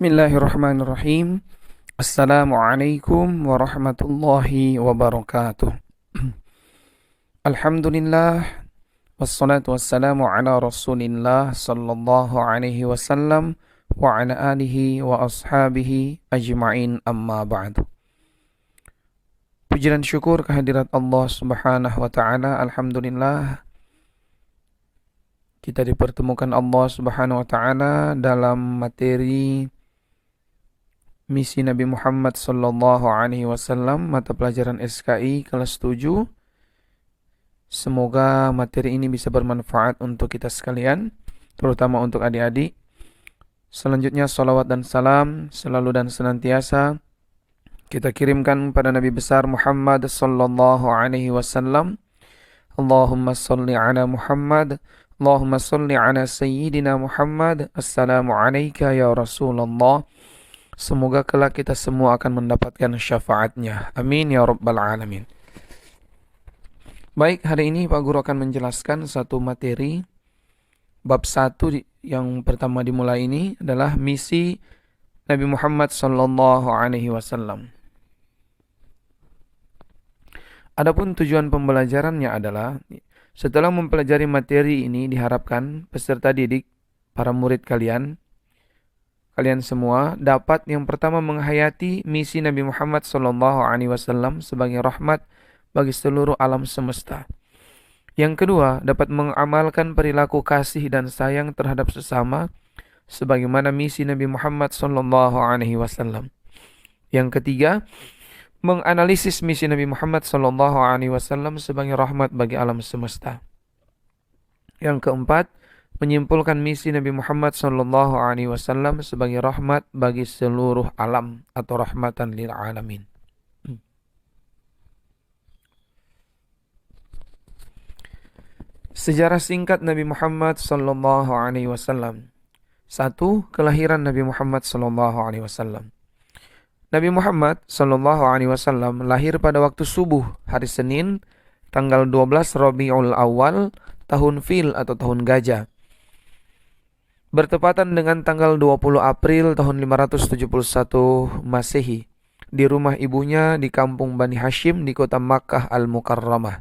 Bismillahirrahmanirrahim. Assalamualaikum warahmatullahi wabarakatuh. Alhamdulillah wassalatu wassalamu ala Rasulillah sallallahu alaihi wasallam wa ala alihi wa ashabihi ajma'in, amma ba'du. Puji dan syukur kehadirat Allah Subhanahu wa taala. Alhamdulillah kita dipertemukan Allah Subhanahu wa taala dalam materi misi Nabi Muhammad sallallahu alaihi wasallam, mata pelajaran SKI kelas 7. Semoga materi ini bisa bermanfaat untuk kita sekalian, terutama untuk adik-adik. Selanjutnya salawat dan salam selalu dan senantiasa kita kirimkan pada Nabi besar Muhammad sallallahu alaihi wasallam. Allahumma salli ala Muhammad, Allahumma salli ala Sayyidina Muhammad. Assalamu alayka ya Rasulullah. Semoga kelak kita semua akan mendapatkan syafaatnya. Amin ya Rabbal Alamin. Baik, hari ini Pak Guru akan menjelaskan satu materi. Bab 1 yang pertama dimulai ini adalah misi Nabi Muhammad sallallahu alaihi wasallam. Adapun tujuan pembelajarannya adalah, setelah mempelajari materi ini, diharapkan peserta didik, para murid kalian semua dapat yang pertama menghayati misi Nabi Muhammad SAW sebagai rahmat bagi seluruh alam semesta. Yang kedua, dapat mengamalkan perilaku kasih dan sayang terhadap sesama sebagaimana misi Nabi Muhammad SAW. Yang ketiga, menganalisis misi Nabi Muhammad SAW sebagai rahmat bagi alam semesta. Yang keempat, menyimpulkan misi Nabi Muhammad SAW sebagai rahmat bagi seluruh alam atau rahmatan lil alamin. Sejarah singkat Nabi Muhammad SAW. 1. Kelahiran Nabi Muhammad SAW. Nabi Muhammad SAW lahir pada waktu subuh hari Senin, tanggal 12 Rabiul Awal, tahun Fil atau tahun gajah, bertepatan dengan tanggal 20 April tahun 571 Masehi, di rumah ibunya di kampung Bani Hashim di kota Makkah Al-Mukarramah.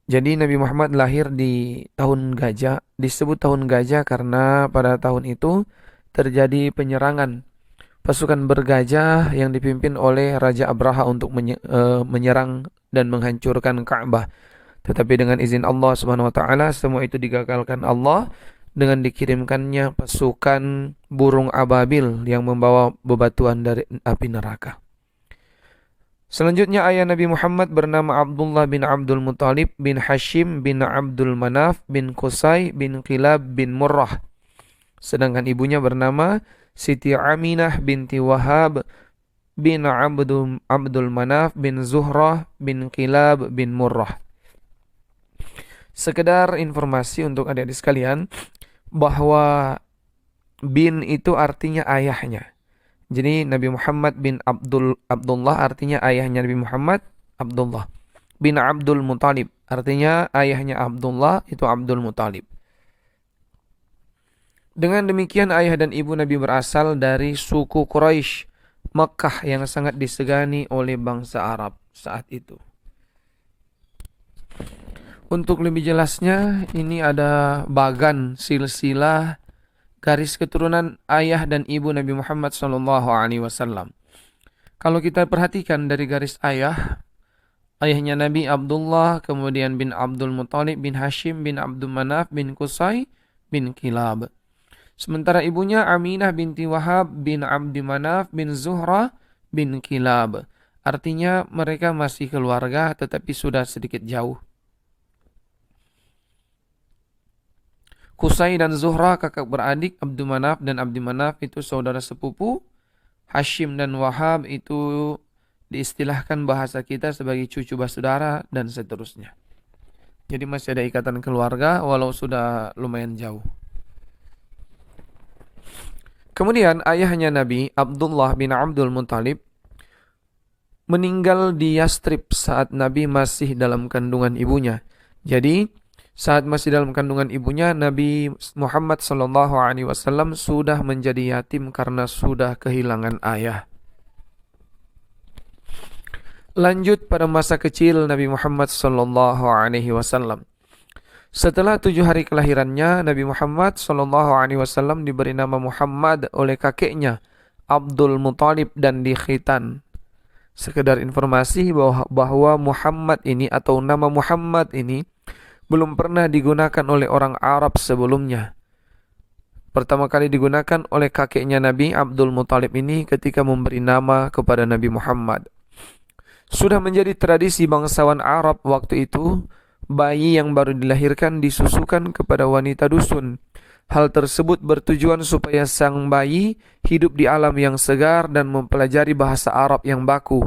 Jadi Nabi Muhammad lahir di tahun gajah. Disebut tahun gajah karena pada tahun itu terjadi penyerangan pasukan bergajah yang dipimpin oleh Raja Abraha untuk menyerang dan menghancurkan Ka'bah. Tetapi dengan izin Allah Subhanahu wa taala semua itu digagalkan Allah dengan dikirimkannya pasukan burung ababil yang membawa bebatuan dari api neraka. Selanjutnya ayah Nabi Muhammad bernama Abdullah bin Abdul Muttalib bin Hashim bin Abdul Manaf bin Qusay bin Qilab bin Murrah. Sedangkan ibunya bernama Siti Aminah binti Wahab bin Abdul Manaf bin Zuhrah bin Qilab bin Murrah. Sekedar informasi untuk adik-adik sekalian, bahwa bin itu artinya ayahnya. Jadi Nabi Muhammad bin Abdullah artinya ayahnya Nabi Muhammad Abdullah. Bin Abdul Muttalib artinya ayahnya Abdullah itu Abdul Muttalib. Dengan demikian ayah dan ibu Nabi berasal dari suku Quraisy Makkah yang sangat disegani oleh bangsa Arab saat itu. Untuk lebih jelasnya, ini ada bagan silsilah garis keturunan ayah dan ibu Nabi Muhammad SAW. Kalau kita perhatikan dari garis ayahnya Nabi Abdullah, kemudian bin Abdul Muttalib bin Hashim bin Abdul Manaf bin Qusay bin Kilab. Sementara ibunya Aminah binti Wahab bin Abdi Manaf bin Zuhrah bin Kilab. Artinya mereka masih keluarga tetapi sudah sedikit jauh. Qusay dan Zuhrah kakak beradik, Abdi Manaf dan Abdi Manaf itu saudara sepupu. Hashim dan Wahab itu diistilahkan bahasa kita sebagai cucu bersaudara dan seterusnya. Jadi masih ada ikatan keluarga walau sudah lumayan jauh. Kemudian ayahnya Nabi Abdullah bin Abdul Muttalib meninggal di Yastrib saat Nabi masih dalam kandungan ibunya. Jadi Saat masih dalam kandungan ibunya, Nabi Muhammad SAW sudah menjadi yatim karena sudah kehilangan ayah. Lanjut pada masa kecil Nabi Muhammad SAW. Setelah 7 hari kelahirannya, Nabi Muhammad SAW diberi nama Muhammad oleh kakeknya, Abdul Muthalib, dan dikhitan. Sekedar informasi bahwa Muhammad ini atau nama Muhammad ini belum pernah digunakan oleh orang Arab sebelumnya. Pertama kali digunakan oleh kakeknya Nabi Abdul Muthalib ini ketika memberi nama kepada Nabi Muhammad. Sudah menjadi tradisi bangsawan Arab waktu itu, bayi yang baru dilahirkan disusukan kepada wanita dusun. Hal tersebut bertujuan supaya sang bayi hidup di alam yang segar dan mempelajari bahasa Arab yang baku.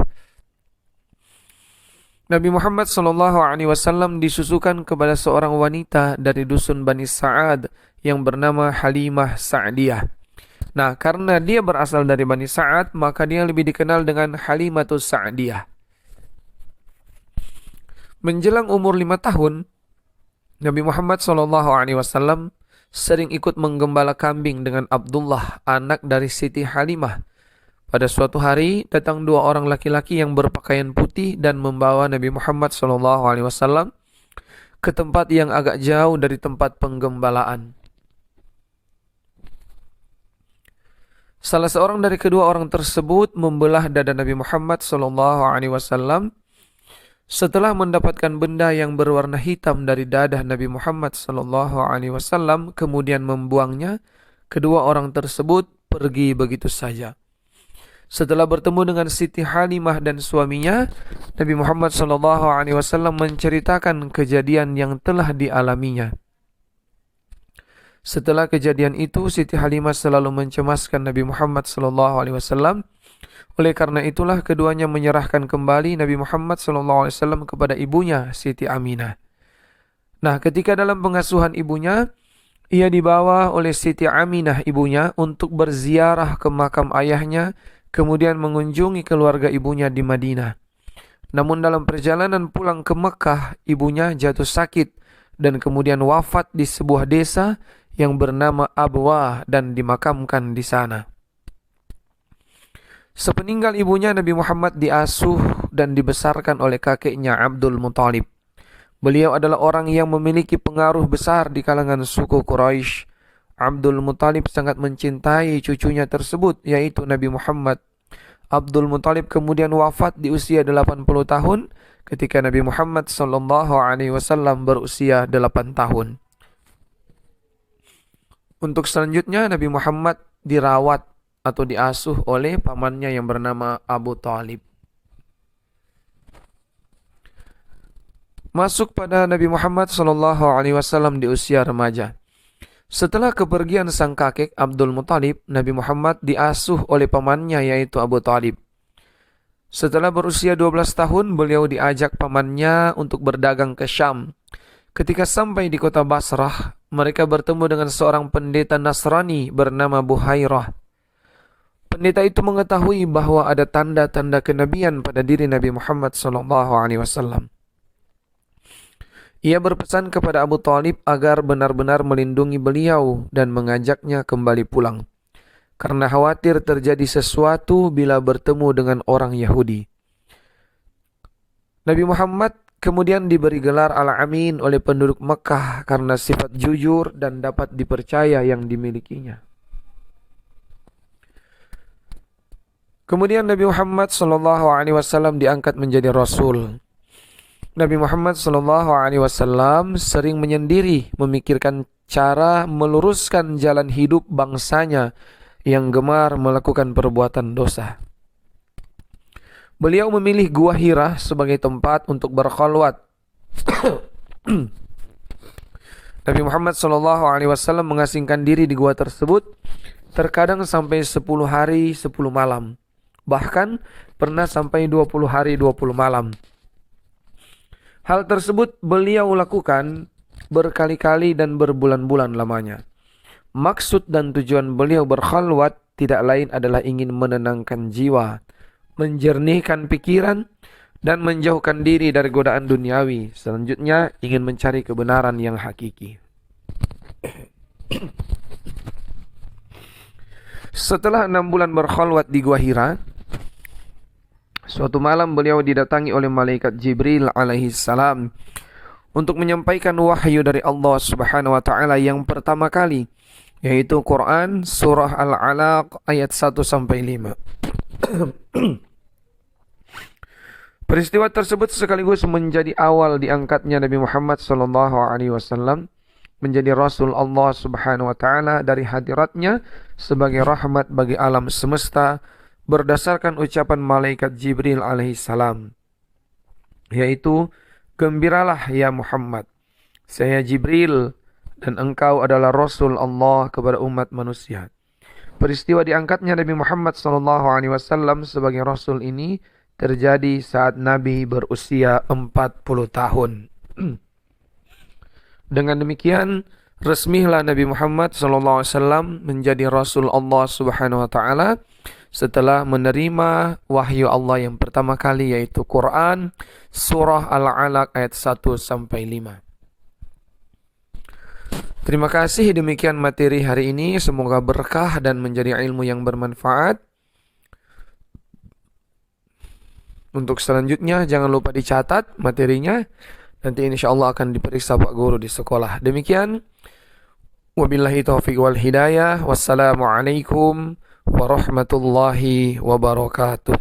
Nabi Muhammad SAW disusukan kepada seorang wanita dari dusun Bani Sa'ad yang bernama Halimah Sa'diyah. Nah, karena dia berasal dari Bani Sa'ad, maka dia lebih dikenal dengan Halimatus Sa'diyah. Menjelang umur 5 tahun, Nabi Muhammad SAW sering ikut menggembala kambing dengan Abdullah, anak dari Siti Halimah. Pada suatu hari, datang 2 orang laki-laki yang berpakaian putih dan membawa Nabi Muhammad SAW ke tempat yang agak jauh dari tempat penggembalaan. Salah seorang dari kedua orang tersebut membelah dada Nabi Muhammad SAW. Setelah mendapatkan benda yang berwarna hitam dari dada Nabi Muhammad SAW, kemudian membuangnya, kedua orang tersebut pergi begitu saja. Setelah bertemu dengan Siti Halimah dan suaminya, Nabi Muhammad SAW menceritakan kejadian yang telah dialaminya. Setelah kejadian itu, Siti Halimah selalu mencemaskan Nabi Muhammad SAW. Oleh karena itulah keduanya menyerahkan kembali Nabi Muhammad SAW kepada ibunya, Siti Aminah. Nah, ketika dalam pengasuhan ibunya, ia dibawa oleh Siti Aminah ibunya untuk berziarah ke makam ayahnya, kemudian mengunjungi keluarga ibunya di Madinah. Namun dalam perjalanan pulang ke Mekah, ibunya jatuh sakit dan kemudian wafat di sebuah desa yang bernama Abwah dan dimakamkan di sana. Sepeninggal ibunya, Nabi Muhammad diasuh dan dibesarkan oleh kakeknya Abdul Muthalib. Beliau adalah orang yang memiliki pengaruh besar di kalangan suku Quraisy. Abdul Muthalib sangat mencintai cucunya tersebut, yaitu Nabi Muhammad. Abdul Muthalib kemudian wafat di usia 80 tahun ketika Nabi Muhammad SAW berusia 8 tahun. Untuk selanjutnya, Nabi Muhammad dirawat atau diasuh oleh pamannya yang bernama Abu Talib. Masuk pada Nabi Muhammad SAW di usia remaja. Setelah kepergian sang kakek Abdul Muthalib, Nabi Muhammad diasuh oleh pamannya yaitu Abu Talib. Setelah berusia 12 tahun, beliau diajak pamannya untuk berdagang ke Syam. Ketika sampai di kota Basrah, mereka bertemu dengan seorang pendeta Nasrani bernama Buhairah. Pendeta itu mengetahui bahwa ada tanda-tanda kenabian pada diri Nabi Muhammad SAW. Ia berpesan kepada Abu Talib agar benar-benar melindungi beliau dan mengajaknya kembali pulang, karena khawatir terjadi sesuatu bila bertemu dengan orang Yahudi. Nabi Muhammad kemudian diberi gelar Al-Amin oleh penduduk Mekah karena sifat jujur dan dapat dipercaya yang dimilikinya. Kemudian Nabi Muhammad SAW diangkat menjadi Rasul. Nabi Muhammad SAW sering menyendiri memikirkan cara meluruskan jalan hidup bangsanya yang gemar melakukan perbuatan dosa. Beliau memilih Gua Hira sebagai tempat untuk berkhalwat. Nabi Muhammad SAW mengasingkan diri di gua tersebut terkadang sampai 10 hari 10 malam. Bahkan pernah sampai 20 hari 20 malam. Hal tersebut beliau lakukan berkali-kali dan berbulan-bulan lamanya. Maksud dan tujuan beliau berkhalwat tidak lain adalah ingin menenangkan jiwa, menjernihkan pikiran, dan menjauhkan diri dari godaan duniawi. Selanjutnya ingin mencari kebenaran yang hakiki. Setelah 6 bulan berkhalwat di Gua Hira, suatu malam beliau didatangi oleh malaikat Jibril alaihi salam untuk menyampaikan wahyu dari Allah Subhanahu wa taala yang pertama kali, yaitu Quran surah Al-Alaq ayat 1 sampai 5. Peristiwa tersebut sekaligus menjadi awal diangkatnya Nabi Muhammad SAW menjadi Rasul Allah Subhanahu wa taala dari hadiratnya sebagai rahmat bagi alam semesta berdasarkan ucapan malaikat Jibril alaihi salam, yaitu, "Gembiralah ya Muhammad, saya Jibril dan engkau adalah Rasul Allah kepada umat manusia." Peristiwa diangkatnya Nabi Muhammad SAW sebagai Rasul ini terjadi saat Nabi berusia 40 tahun. Dengan demikian, resmilah Nabi Muhammad SAW menjadi Rasul Allah Subhanahu wa taala setelah menerima wahyu Allah yang pertama kali, yaitu Quran surah Al-Alaq ayat 1 sampai 5. Terima kasih, demikian materi hari ini, semoga berkah dan menjadi ilmu yang bermanfaat. Untuk selanjutnya jangan lupa dicatat materinya. Nanti insyaAllah akan diperiksa Pak Guru di sekolah. Demikian. Wabillahi taufiq wal hidayah. Wassalamualaikum warahmatullahi wabarakatuh.